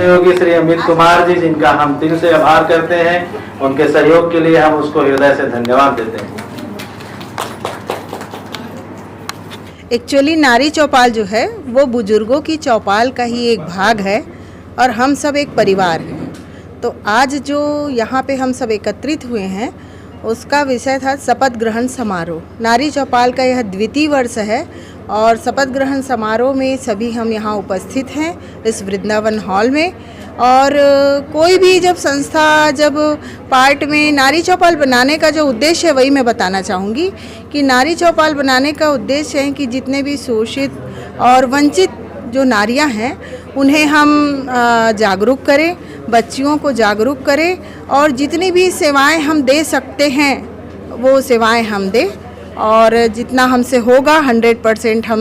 सहयोगी श्री अमित कुमार जी, जिनका हम दिल से आभार करते हैं। उनके सहयोग के लिए हम उसको हृदय से धन्यवाद देते हैं। एक्चुअली नारी चौपाल जो है वो बुजुर्गों की चौपाल का ही एक भाग है और हम सब एक परिवार हैं। तो आज जो यहाँ पे हम सब एकत्रित हुए हैं उसका विषय था शपथ ग्रहण समारोह। नारी चौपाल का यह द्वितीय वर्ष है और शपथ ग्रहण समारोह में सभी हम यहाँ उपस्थित हैं इस वृंदावन हॉल में। और कोई भी जब संस्था जब पार्ट में नारी चौपाल बनाने का जो उद्देश्य है वही मैं बताना चाहूँगी कि नारी चौपाल बनाने का उद्देश्य है कि जितने भी शोषित और वंचित जो नारियां हैं उन्हें हम जागरूक करें, बच्चियों को जागरूक करें और जितनी भी सेवाएं हम दे सकते हैं वो सेवाएं हम दें और जितना हमसे होगा 100% हम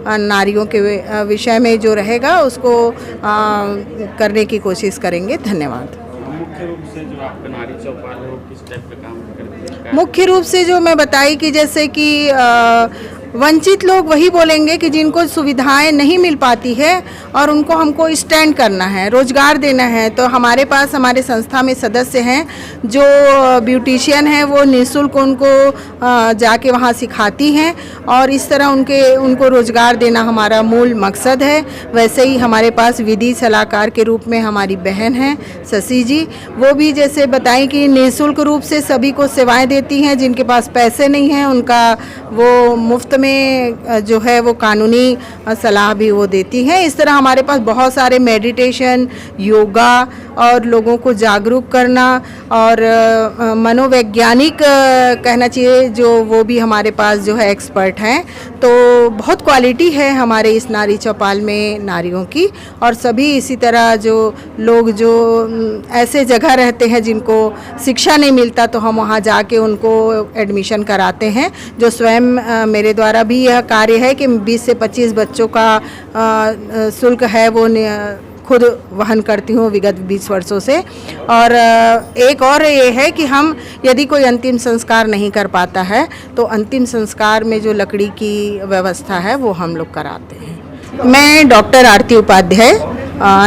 नारियों के विषय में जो रहेगा उसको करने की कोशिश करेंगे। धन्यवाद। मुख्य रूप से जो आपका नारी चौपाल है वो किस टाइप का काम करती है? मुख्य रूप से जो मैं बताई कि जैसे कि वंचित लोग वही बोलेंगे कि जिनको सुविधाएं नहीं मिल पाती है और उनको हमको स्टैंड करना है, रोजगार देना है। तो हमारे पास हमारे संस्था में सदस्य हैं जो ब्यूटिशियन हैं, वो निःशुल्क उनको जाके वहाँ सिखाती हैं और इस तरह उनको रोजगार देना हमारा मूल मकसद है। वैसे ही हमारे पास विधि सलाहकार के रूप में हमारी बहन हैं शशि जी, वो भी जैसे बताएं कि निःशुल्क रूप से सभी को सेवाएं देती हैं। जिनके पास पैसे नहीं हैं उनका वो मुफ्त में जो है वो कानूनी सलाह भी वो देती हैं। इस तरह हमारे पास बहुत सारे मेडिटेशन, योगा और लोगों को जागरूक करना और मनोवैज्ञानिक कहना चाहिए जो वो भी हमारे पास जो है एक्सपर्ट हैं। तो बहुत क्वालिटी है हमारे इस नारी चौपाल में नारियों की। और सभी इसी तरह जो लोग जो ऐसे जगह रहते हैं जिनको शिक्षा नहीं मिलता तो हम वहाँ जाके उनको एडमिशन कराते हैं। जो स्वयं मेरे द्वारा भी यह कार्य है कि 20 से 25 बच्चों का शुल्क है वो खुद वहन करती हूँ विगत 20 वर्षों से। और एक और ये है कि हम यदि कोई अंतिम संस्कार नहीं कर पाता है तो अंतिम संस्कार में जो लकड़ी की व्यवस्था है वो हम लोग कराते हैं। मैं डॉक्टर आरती उपाध्याय,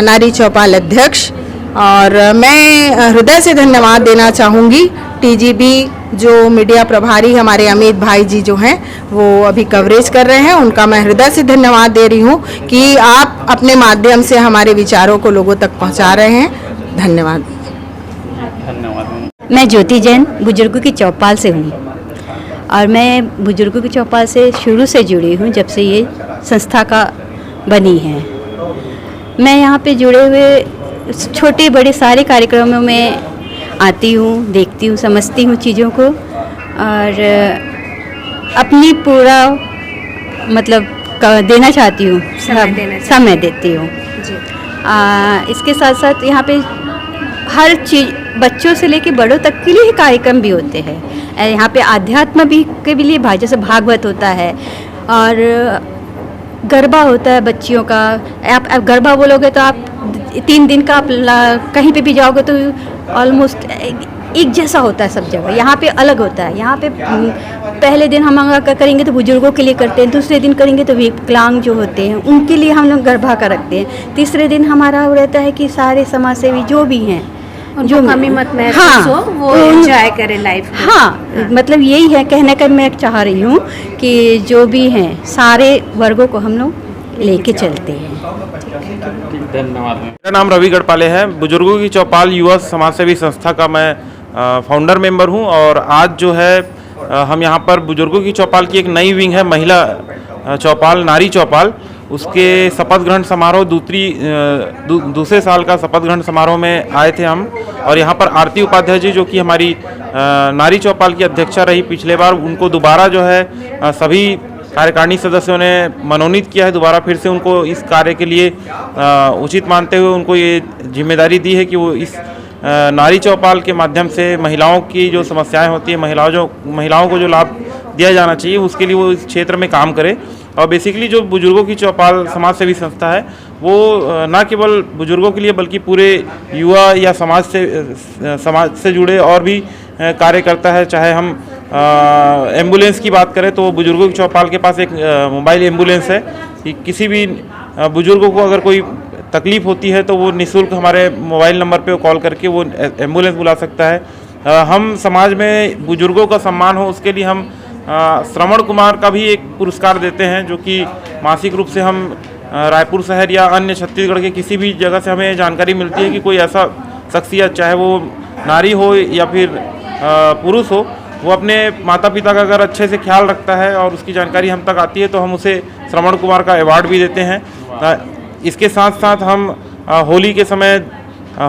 नारी चौपाल अध्यक्ष, और मैं हृदय से धन्यवाद देना चाहूँगी टीजीबी जो मीडिया प्रभारी हमारे अमित भाई जी जो हैं वो अभी कवरेज कर रहे हैं, उनका मैं हृदय से धन्यवाद दे रही हूँ कि आप अपने माध्यम से हमारे विचारों को लोगों तक पहुँचा रहे हैं। धन्यवाद। धन्यवाद। मैं ज्योति जैन बुजुर्गों की चौपाल से हूँ और मैं बुजुर्गों की चौपाल से शुरू से जुड़ी हूँ जब से ये संस्था का बनी है। मैं यहाँ पे जुड़े हुए छोटे बड़े सारे कार्यक्रमों में आती हूँ, देखती हूँ, समझती हूँ चीज़ों को और अपनी पूरा मतलब देना चाहती हूँ, समय देती हूँ। इसके साथ साथ यहाँ पे हर चीज़ बच्चों से लेके बड़ों तक के लिए कार्यक्रम भी होते हैं। यहाँ पे आध्यात्म भी के भी लिए जैसे भागवत होता है और गरबा होता है बच्चियों का। आप गरबा बोलोगे तो आप 3 दिन का आप कहीं पे भी जाओगे तो ऑलमोस्ट एक जैसा होता है सब जगह। यहाँ पे अलग होता है। यहाँ पे पहले दिन हम करेंगे तो बुजुर्गों के लिए करते हैं, दूसरे दिन करेंगे तो विकलांग जो होते हैं उनके लिए हम लोग गरबा का रखते हैं, तीसरे दिन हमारा रहता है कि सारे समाज सेवी जो भी हैं जो कमी मत महसूस हो वो एंजॉय करें लाइफ को। हाँ, मतलब यही है कहने का मैं चाह रही हूँ कि जो भी हैं सारे वर्गों को हम लोग लेके चलते हैं। धन्यवाद। मेरा नाम रवि गढ़पाले है। बुजुर्गों की चौपाल युवा समाज सेवी संस्था का मैं फाउंडर मेंबर हूं और आज जो है हम यहां पर बुजुर्गों की चौपाल की एक नई विंग है महिला चौपाल, नारी चौपाल, उसके शपथ ग्रहण समारोह दूसरे साल का शपथ ग्रहण समारोह में आए थे हम। और यहाँ पर आरती उपाध्याय जी जो कि हमारी नारी चौपाल की अध्यक्षा रही पिछले बार, उनको दोबारा जो है सभी कार्यकारिणी सदस्यों ने मनोनीत किया है। दोबारा फिर से उनको इस कार्य के लिए उचित मानते हुए उनको ये जिम्मेदारी दी है कि वो इस नारी चौपाल के माध्यम से महिलाओं की जो समस्याएं होती है, महिलाओं को जो लाभ दिया जाना चाहिए उसके लिए वो इस क्षेत्र में काम करे। और बेसिकली जो बुजुर्गों की चौपाल समाज सेवी संस्था है वो न केवल बुजुर्गों के लिए बल्कि पूरे युवा या समाज से जुड़े और भी कार्य करता है। चाहे हम एम्बुलेंस की बात करें तो बुजुर्गों की चौपाल के पास एक मोबाइल एम्बुलेंस है कि किसी भी बुजुर्गों को अगर कोई तकलीफ़ होती है तो वो निःशुल्क हमारे मोबाइल नंबर पे कॉल करके वो एम्बुलेंस बुला सकता है। हम समाज में बुजुर्गों का सम्मान हो उसके लिए हम श्रवण कुमार का भी एक पुरस्कार देते हैं, जो कि मासिक रूप से हम रायपुर शहर या अन्य छत्तीसगढ़ के किसी भी जगह से हमें जानकारी मिलती है कि कोई ऐसा शख्सियत, चाहे वो नारी हो या फिर पुरुष हो, वो अपने माता पिता का अगर अच्छे से ख्याल रखता है और उसकी जानकारी हम तक आती है तो हम उसे श्रवण कुमार का अवार्ड भी देते हैं। इसके साथ साथ हम होली के समय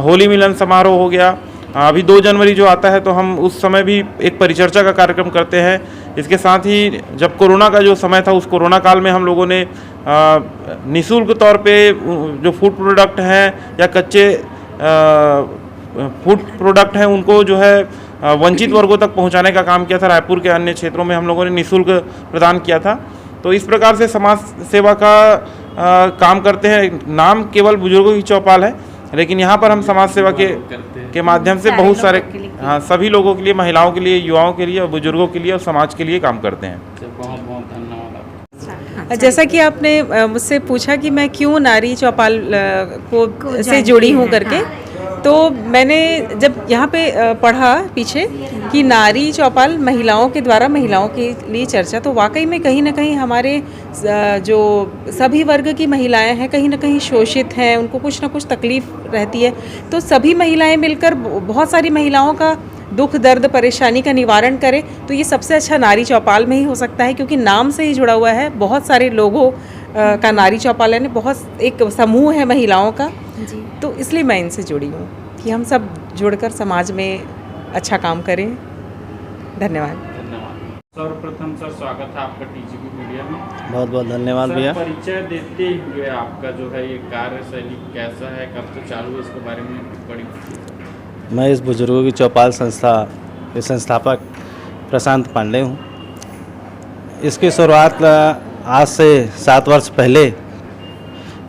होली मिलन समारोह हो गया, अभी 2 जनवरी जो आता है तो हम उस समय भी एक परिचर्चा का कार्यक्रम करते हैं। इसके साथ ही जब कोरोना का जो समय था उस कोरोना काल में हम लोगों ने निःशुल्क तौर पे जो फूड प्रोडक्ट हैं या कच्चे फूड प्रोडक्ट हैं उनको जो है वंचित वर्गों तक पहुंचाने का काम किया था। रायपुर के अन्य क्षेत्रों में हम लोगों ने निःशुल्क प्रदान किया था। तो इस प्रकार से समाज सेवा का काम करते हैं। नाम केवल बुजुर्गों की चौपाल है, लेकिन यहाँ पर हम समाज सेवा के माध्यम से बहुत सारे सभी लोगों के लिए, महिलाओं के लिए, युवाओं के लिए और बुजुर्गों के लिए और समाज के लिए काम करते हैं। बहुत बहुत धन्यवाद। जैसा कि आपने मुझसे पूछा कि मैं क्यों नारी चौपाल को से जुड़ी हूँ करके, तो मैंने जब यहाँ पे पढ़ा पीछे कि नारी चौपाल महिलाओं के द्वारा महिलाओं के लिए चर्चा, तो वाकई में कहीं ना कहीं हमारे जो सभी वर्ग की महिलाएं हैं कहीं ना कहीं शोषित हैं, उनको कुछ ना कुछ तकलीफ़ रहती है। तो सभी महिलाएं मिलकर बहुत सारी महिलाओं का दुख दर्द परेशानी का निवारण करें, तो ये सबसे अच्छा नारी चौपाल में ही हो सकता है, क्योंकि नाम से ही जुड़ा हुआ है। बहुत सारे लोगों का नारी चौपाल है, बहुत एक समूह है महिलाओं का जी। तो इसलिए मैं इनसे जुड़ी हूँ कि हम सब जुड़कर समाज में अच्छा काम करें। धन्यवाद। सर्वप्रथम सर स्वागत है आपका टीजीपी मीडिया में। बहुत बहुत धन्यवाद भैया। परिचय देते हुए आपका जो है ये कार्यशैली कैसा है, कब से चालू है, इसके बारे में बड़ी। मैं इस बुजुर्गों की चौपाल संस्था के संस्थापक प्रशांत पांडे हूँ। इसकी शुरुआत आज से 7 वर्ष पहले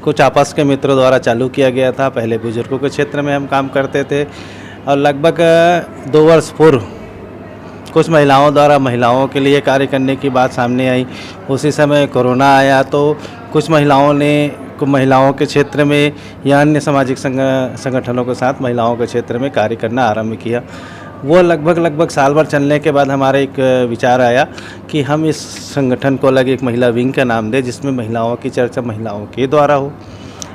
कुछ आपस के मित्रों द्वारा चालू किया गया था। पहले बुजुर्गों के क्षेत्र में हम काम करते थे और लगभग 2 वर्ष पूर्व कुछ महिलाओं द्वारा महिलाओं के लिए कार्य करने की बात सामने आई। उसी समय कोरोना आया तो कुछ महिलाओं ने महिलाओं के क्षेत्र में या अन्य सामाजिक संगठनों के साथ महिलाओं के क्षेत्र में कार्य करना आरंभ किया। वो लगभग साल भर चलने के बाद हमारे एक विचार आया कि हम इस संगठन को अलग एक महिला विंग का नाम दें, जिसमें महिलाओं की चर्चा महिलाओं के द्वारा हो।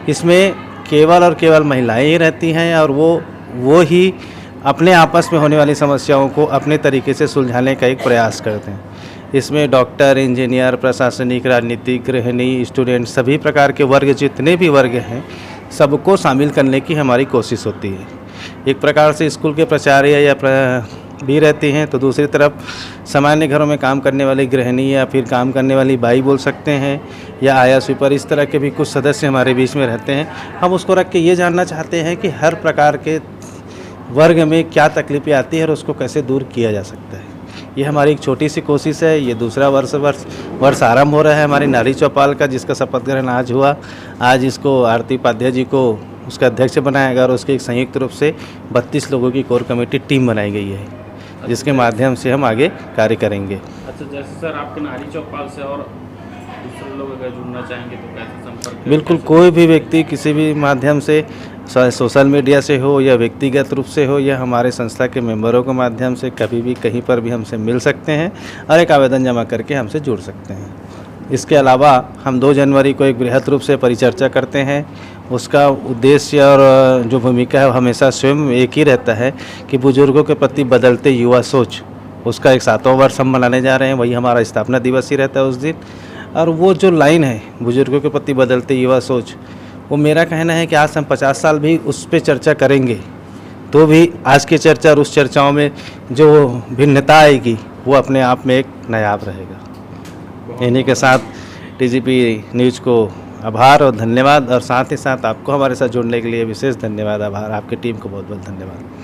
इसमें केवल और केवल महिलाएं ही रहती हैं और वो ही अपने आपस में होने वाली समस्याओं को अपने तरीके से सुलझाने का एक प्रयास करते हैं। इसमें डॉक्टर, इंजीनियर, प्रशासनिक, राजनीतिक, गृहिणी, स्टूडेंट, सभी प्रकार के वर्ग, जितने भी वर्ग हैं, सबको शामिल करने की हमारी कोशिश होती है। एक प्रकार से स्कूल के प्राचार्य या भी रहती हैं, तो दूसरी तरफ सामान्य घरों में काम करने वाली गृहिणी या फिर काम करने वाली बाई बोल सकते हैं, या आया स्वीपर, इस तरह के भी कुछ सदस्य हमारे बीच में रहते हैं। हम उसको रख के ये जानना चाहते हैं कि हर प्रकार के वर्ग में क्या तकलीफ़ें आती है और उसको कैसे दूर किया जा सकता है। ये हमारी एक छोटी सी कोशिश है। ये दूसरा वर्ष आरंभ हो रहा है हमारी नारी चौपाल का, जिसका शपथ ग्रहण आज हुआ। आज इसको आरती उपाध्याय जी को उसका अध्यक्ष बनाया गया और उसके एक संयुक्त रूप से 32 लोगों की कोर कमेटी टीम बनाई गई है, जिसके माध्यम से हम आगे कार्य करेंगे। अच्छा, जैसे सर आपके नारी चौपाल से और दूसरे लोग अगर जुड़ना चाहेंगे तो कैसे संपर्क? बिल्कुल, कोई भी व्यक्ति किसी भी माध्यम से, सोशल मीडिया से हो या व्यक्तिगत रूप से हो या हमारे संस्था के मेंबरों के माध्यम से, कभी भी कहीं पर भी हमसे मिल सकते हैं और एक आवेदन जमा करके हमसे जुड़ सकते हैं। इसके अलावा हम 2 जनवरी को एक बृहद रूप से परिचर्चा करते हैं। उसका उद्देश्य और जो भूमिका है हमेशा स्वयं एक ही रहता है कि बुजुर्गों के प्रति बदलते युवा सोच, उसका एक 7वां वर्ष हम मनाने जा रहे हैं। वही हमारा स्थापना दिवस ही रहता है उस दिन। और वो जो लाइन है, बुजुर्गों के प्रति बदलते युवा सोच, वो मेरा कहना है कि आज हम 50 साल भी उस पर चर्चा करेंगे तो भी आज की चर्चा और उस चर्चाओं में जो भिन्नता आएगी वो अपने आप में एक नायाब रहेगा। इन्हीं के साथ टीजीपी न्यूज़ को आभार और धन्यवाद, और साथ ही साथ आपको हमारे साथ जुड़ने के लिए विशेष धन्यवाद, आभार। आपकी टीम को बहुत बहुत धन्यवाद।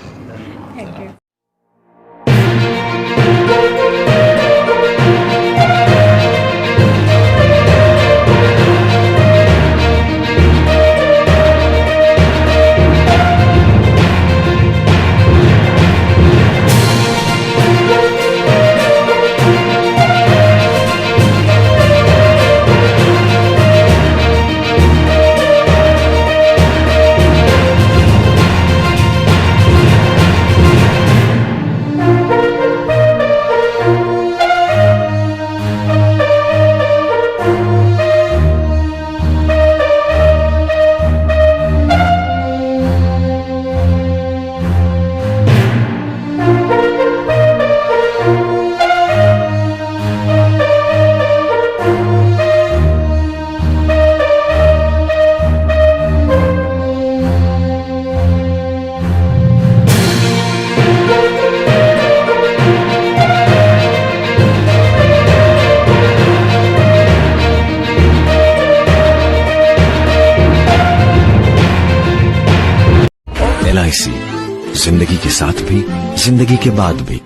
LIC, जिंदगी के साथ भी जिंदगी के बाद भी।